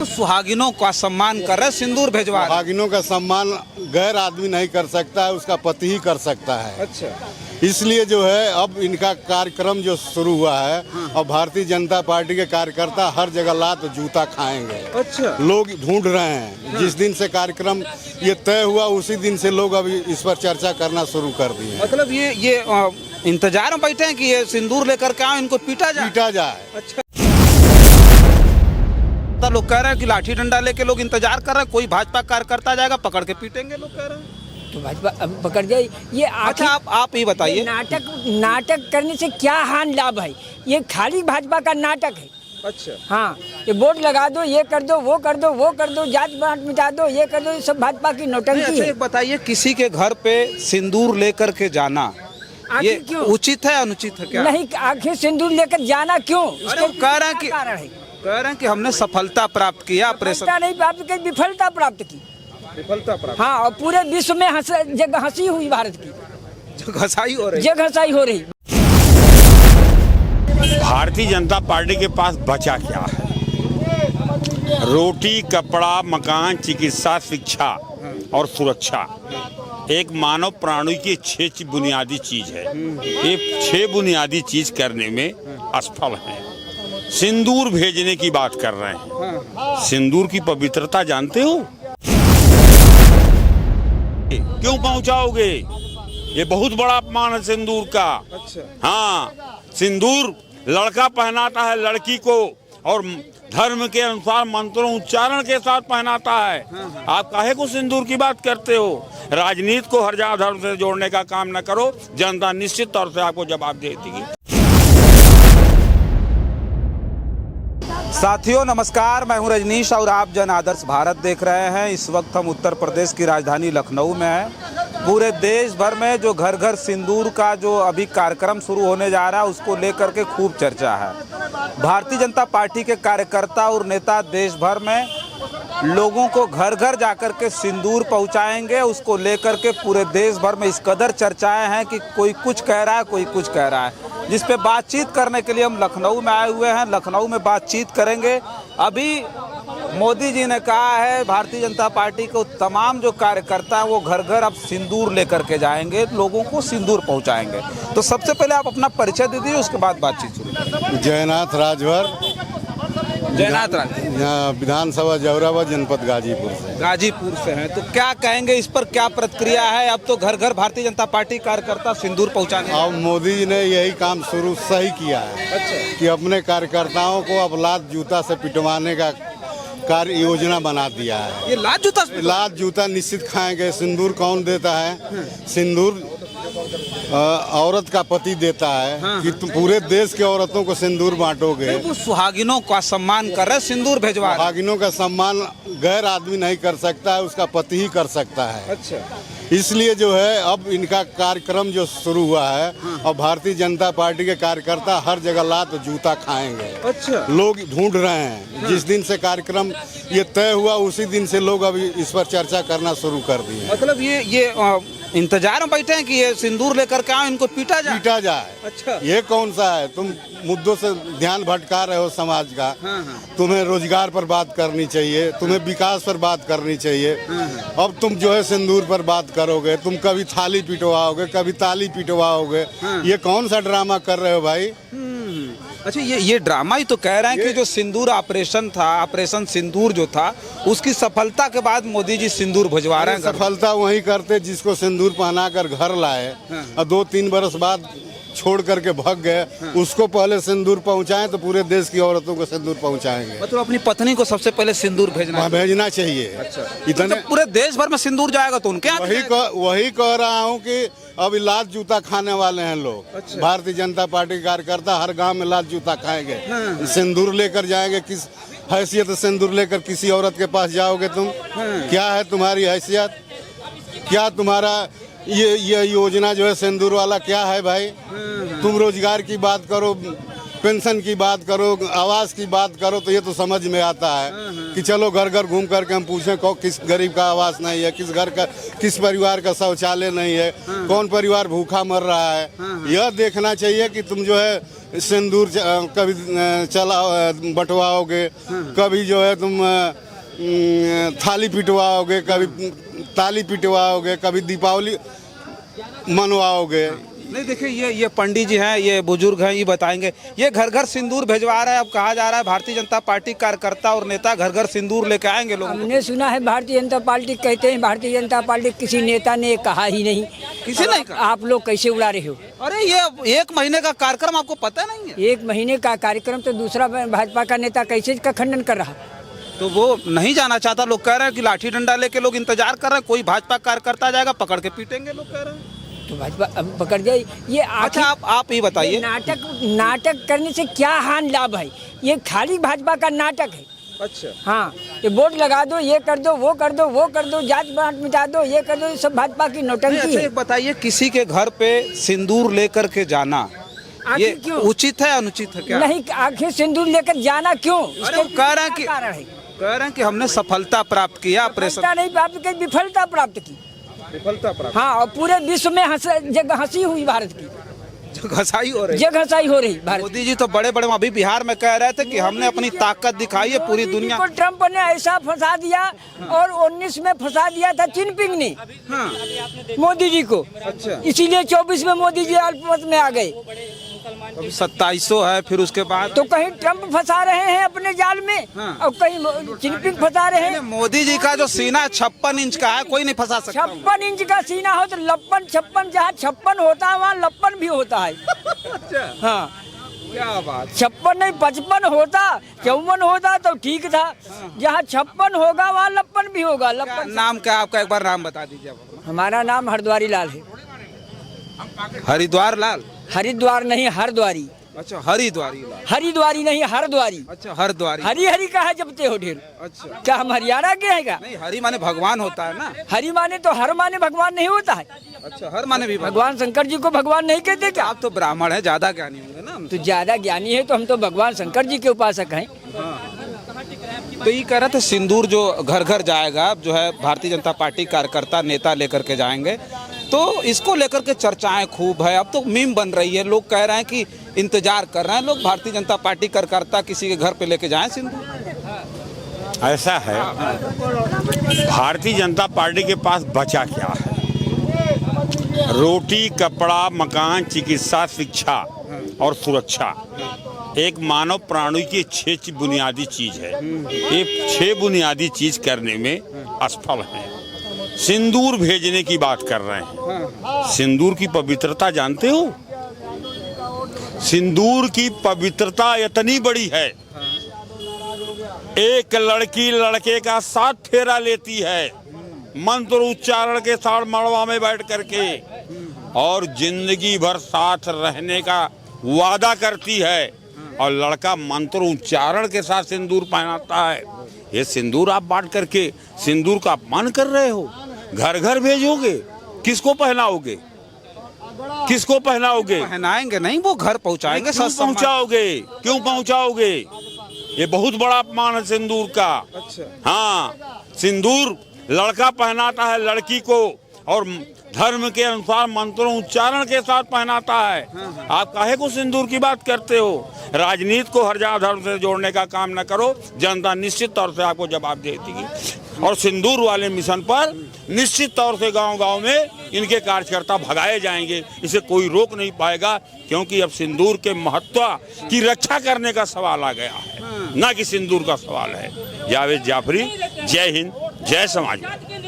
सुहागिनों का सम्मान कर रहे, सिंदूर भिजवा रहे। सुहागिनों का सम्मान गैर आदमी नहीं कर सकता है, उसका पति ही कर सकता है। अच्छा, इसलिए जो है अब इनका कार्यक्रम जो शुरू हुआ है और भारतीय जनता पार्टी के कार्यकर्ता हर जगह लात जूता खाएंगे। अच्छा, लोग ढूंढ रहे हैं। जिस दिन से कार्यक्रम ये तय हुआ उसी दिन से लोग अभी इस पर चर्चा करना शुरू कर दिए हैं। मतलब ये इंतजार में बैठे हैं कि ये सिंदूर लेकर के आओ, इनको पीटा जाए। अच्छा, लोग कह रहे हैं कि लाठी डंडा लेके लोग इंतजार कर रहे हैं, कोई भाजपा कार्यकर्ता जाएगा पकड़ के पीटेंगे, लोग कह रहे हैं। तो भाजपा अब पकड़ जाए ये। अच्छा, आप ही बताइए, नाटक करने से क्या हानि लाभ है? ये खाली भाजपा का नाटक है। अच्छा, हाँ, ये बोर्ड लगा दो, ये कर दो, वो कर दो, वो कर दो, जात पात मिटा दो, ये कर दो, ये सब भाजपा की नौटंकी अच्छा, है। एक बताइए, किसी के घर पे सिंदूर लेकर के जाना ये क्यों उचित है अनुचित है क्या? नहीं, आखिर सिंदूर लेकर जाना क्यों? अरे वो कह रहे हैं कि कारण है, कि हमने सफलता प्राप्त किया, ऑपरेशन सफलता नहीं प्राप्त की, विफलता प्राप्त की। विफलता प्राप्त, हाँ, और पूरे विश्व में हंसी हुई भारत की, घसाई हो रही, जगहसाई हो रही। भारतीय जनता पार्टी के पास बचा क्या है? रोटी, कपड़ा, मकान, चिकित्सा, शिक्षा और सुरक्षा। एक मानव प्राणी की 6 बुनियादी चीज है। ये 6 बुनियादी चीज करने में असफल हैं। सिंदूर भेजने की बात कर रहे हैं। सिंदूर की पवित्रता जानते हो? क्यों पहुंचाओगे? ये बहुत बड़ा अपमान है सिंदूर का। अच्छा, हाँ, सिंदूर लड़का पहनाता है लड़की को और धर्म के अनुसार मंत्रों उच्चारण के साथ पहनाता है। आप काहे को सिंदूर की बात करते हो? राजनीति को हर जगह धर्म से जोड़ने का काम न करो, जनता निश्चित तौर से आपको जवाब देगी। साथियों नमस्कार, मैं हूं रजनीश और आप जन आदर्श भारत देख रहे हैं। इस वक्त हम उत्तर प्रदेश की राजधानी लखनऊ में हैं। पूरे देश भर में जो घर घर सिंदूर का जो अभी कार्यक्रम शुरू होने जा रहा है उसको लेकर के खूब चर्चा है। भारतीय जनता पार्टी के कार्यकर्ता और नेता देश भर में लोगों को घर घर जाकर के सिंदूर पहुंचाएंगे। उसको लेकर के पूरे देश भर में इस कदर चर्चाएं हैं कि कोई कुछ कह रहा है, कोई कुछ कह रहा है, जिस पे बातचीत करने के लिए हम लखनऊ में आए हुए हैं। लखनऊ में बातचीत करेंगे। अभी मोदी जी ने कहा है भारतीय जनता पार्टी को तमाम जो कार्यकर्ता हैं वो घर घर अब सिंदूर लेकर के जाएंगे, लोगों को सिंदूर पहुंचाएंगे। तो सबसे पहले आप अपना परिचय दे दीजिए, उसके बाद बातचीत शुरू। जयनाथ राजभर, विधानसभा जौराबाद, जनपद गाजीपुर से हैं। तो क्या कहेंगे इस पर, क्या प्रतिक्रिया है? अब तो घर घर भारतीय जनता पार्टी कार्यकर्ता सिंदूर पहुंचाने। अब मोदी जी ने यही काम शुरू सही किया है। अच्छा, कि अपने कार्यकर्ताओं को अब लात जूता से पिटवाने का कार्य योजना बना दिया है। ये लात जूता निश्चित खाएंगे। सिंदूर कौन देता है? सिंदूर औरत का पति देता है। कि तुम पूरे देश के औरतों को सिंदूर बांटोगे। वो सुहागिनों का सम्मान कर रहे, सिंदूर भिजवा रहे। सुहागिनों का सम्मान गैर आदमी नहीं कर सकता है, उसका पति ही कर सकता है। अच्छा, इसलिए जो है अब इनका कार्यक्रम जो शुरू हुआ है और भारतीय जनता पार्टी के कार्यकर्ता हर जगह लात जूता खाएंगे। अच्छा, लोग ढूंढ रहे हैं। जिस दिन से कार्यक्रम ये तय हुआ उसी दिन से लोग अभी इस पर चर्चा करना शुरू कर दिए। मतलब ये इंतजार में बैठे हैं कि ये सिंदूर लेकर के आओ, इनको पीटा जाए। अच्छा, ये कौन सा है? तुम मुद्दों से ध्यान भटका रहे हो समाज का। तुम्हें रोजगार पर बात करनी चाहिए, तुम्हें विकास पर बात करनी चाहिए। अब तुम जो है सिंदूर पर बात करोगे, तुम कभी थाली पिटवाओगे, कभी ताली पिटवाओगे। ये कौन सा ड्रामा कर रहे हो भाई? अच्छा, ये ड्रामा ही तो कह रहे हैं कि जो सिंदूर ऑपरेशन था, ऑपरेशन सिंदूर जो था, उसकी सफलता के बाद मोदी जी सिंदूर भिजवा रहे हैं। सफलता वही करते जिसको सिंदूर पहना कर घर लाए और 2-3 बरस बाद छोड़ करके भाग गए। उसको पहले सिंदूर पहुंचाएं तो पूरे देश की औरतों को सिंदूर पहुंचाएंगे। मतलब अपनी पत्नी को सबसे पहले सिंदूर भेजना चाहिए। अच्छा, इतने तो पूरे देश भर में सिंदूर जाएगा तो उनके वही कह रहा हूँ कि अब लात जूता खाने वाले हैं लोग। अच्छा, भारतीय जनता पार्टी के कार्यकर्ता हर गांव में लात जूता खाएंगे। सिंदूर लेकर जाएंगे। किस हैसियत से सिंदूर लेकर किसी औरत के पास जाओगे तुम? क्या है तुम्हारी हैसियत? क्या तुम्हारा ये योजना जो है सिंदूर वाला क्या है भाई? तुम रोजगार की बात करो, पेंशन की बात करो, आवास की बात करो तो ये तो समझ में आता है कि चलो घर घर घूम करके हम पूछें किस गरीब का आवास नहीं है, किस परिवार का शौचालय नहीं है, कौन परिवार भूखा मर रहा है। यह देखना चाहिए कि तुम जो है सिंदूर कभी चला बंटवाओगे, कभी जो है तुम थाली पिटवाओगे, कभी ताली पिटवाओगे, कभी दीपावली मनवाओगे। नहीं देखिए ये पंडित जी हैं, ये बुजुर्ग हैं, ये बताएंगे। ये घर घर सिंदूर भिजवा रहे हैं। अब कहा जा रहा है भारतीय जनता पार्टी कार्यकर्ता और नेता घर घर सिंदूर लेके आएंगे लोग। हमने सुना है भारतीय जनता पार्टी कहते हैं, भारतीय जनता पार्टी किसी नेता ने कहा ही नहीं। किसी ने कहा? आप लोग कैसे उड़ा रहे हो? अरे ये 1 महीने का कार्यक्रम आपको पता नहीं है? 1 महीने का कार्यक्रम तो दूसरा भाजपा का नेता कैसे का खंडन कर रहा? तो वो नहीं जाना चाहता। लोग कह रहे हैं कि लाठी डंडा लेके लोग इंतजार कर रहे हैं, कोई भाजपा कार्यकर्ता जाएगा पकड़ के पीटेंगे, लोग कह रहे हैं। तो भाजपा अब पकड़ जाए। ये अच्छा आप ही बताइए, नाटक करने से क्या हानि लाभ है? ये खाली भाजपा का नाटक है। अच्छा हाँ, ये बोर्ड लगा दो, ये कर दो, वो कर दो, वो कर दो, जात बांट मिटा दो, ये कर दो, ये सब भाजपा की नौटंकी अच्छा है। एक बताइए, किसी के घर पे सिंदूर लेकर के जाना ये क्यों? उचित है अनुचित है क्या? नहीं, आखिर सिंदूर लेकर जाना क्यों? अरे वो कह रहे हैं कि कारण है, कह रहे हैं कि हमने सफलता प्राप्त किया, ऑपरेशन सफलता नहीं प्राप्त की, विफलता प्राप्त की। विफलता प्राप्त, हाँ, और पूरे विश्व में जगह हंसी हुई भारत की, घसाई हो रही। जगह हंसाई हो रही भारत। मोदी जी तो बड़े बड़े अभी बिहार में कह रहे थे कि हमने अपनी ताकत दिखाई है पूरी दुनिया को ट्रम्प ने ऐसा फंसा दिया, और 19 में फंसा दिया था चिनपिंग ने हाँ। मोदी जी को। अच्छा, इसीलिए 24 में मोदी जी अल्पमत में आ गए। अभी 2700 है, फिर उसके बाद तो कहीं ट्रम्प फंसा रहे हैं अपने जाल में, हाँ। और कहीं चिनपिंग फंसा रहे हैं। मोदी जी का जो सीना 56 इंच का है, कोई नहीं फंसा सकता। 56 इंच का सीना हो तो लप्पन 56, जहाँ 56 होता है वहाँ लप्पन भी होता है। अच्छा, हाँ, क्या बात। 56 नहीं 55 होता, 54 होता तो ठीक था। जहाँ 56 होगा वहाँ लप्पन भी होगा। क्या लप्पन नाम क्या आपका, एक बार नाम बता दीजिए आप। हमारा नाम हरद्वारी लाल है। हरिद्वार लाल? हरिद्वार नहीं, हरद्वारी। अच्छा, हरिद्वारी लाल। हरिद्वारी नहीं, हरद्वारी। अच्छा, हरद्वारी। हरी हरी का है जबते हो ढेर। अच्छा, क्या हम हरियाणा के हैं क्या? नहीं हरि माने भगवान होता है ना। हरि माने तो हर माने भगवान नहीं होता है। अच्छा, हर माने भी भगवान शंकर जी को भगवान नहीं कहते क्या? आप तो ब्राह्मण है, ज्यादा ज्ञानी होंगे ना। तो ज्यादा ज्ञानी है तो हम तो भगवान शंकर जी के उपासक हैं। तो ये कह रहे थे सिंदूर जो घर घर जाएगा, जो है भारतीय जनता पार्टी कार्यकर्ता नेता लेकर के जाएंगे, तो इसको लेकर के चर्चाएं खूब है। अब तो मीम बन रही है, लोग कह रहे हैं कि इंतजार कर रहे हैं लोग, भारतीय जनता पार्टी कार्यकर्ता किसी के घर पे लेके जाएं सिंदूर। ऐसा है, भारतीय जनता पार्टी के पास बचा क्या है? रोटी, कपड़ा, मकान, चिकित्सा, शिक्षा और सुरक्षा, एक मानव प्राणी की 6 बुनियादी चीज है। ये 6 बुनियादी चीज करने में असफल है। सिंदूर भेजने की बात कर रहे हैं। सिंदूर की पवित्रता जानते हो? सिंदूर की पवित्रता इतनी बड़ी है, एक लड़की लड़के का 7 फेरा लेती है मंत्र उच्चारण के साथ मड़वा में बैठ करके, और जिंदगी भर साथ रहने का वादा करती है, और लड़का मंत्र उच्चारण के साथ सिंदूर पहनाता है। ये सिंदूर आप बांट करके सिंदूर का अपमान कर रहे हो। घर घर भेजोगे, किसको पहनाओगे? किसको पहनाओगे? पहनाएंगे नहीं, वो घर पहुंचाएंगे। क्यों पहुंचाओगे? क्यों पहुंचाओगे? ये बहुत बड़ा अपमान है सिंदूर का। अच्छा, हाँ, सिंदूर लड़का पहनाता है लड़की को, और धर्म के अनुसार मंत्रों उच्चारण के साथ पहनाता है। आप काहे को सिंदूर की बात करते हो? राजनीति को हर जगह धर्म से जोड़ने का काम न करो, जनता निश्चित तौर से आपको जवाब देगी। और सिंदूर वाले मिशन पर निश्चित तौर से गांव-गांव में इनके कार्यकर्ता भगाए जाएंगे, इसे कोई रोक नहीं पाएगा, क्योंकि अब सिंदूर के महत्व की रक्षा करने का सवाल आ गया है, ना कि सिंदूर का सवाल है। जावेद जाफरी, जय हिंद, जय समाजवादी।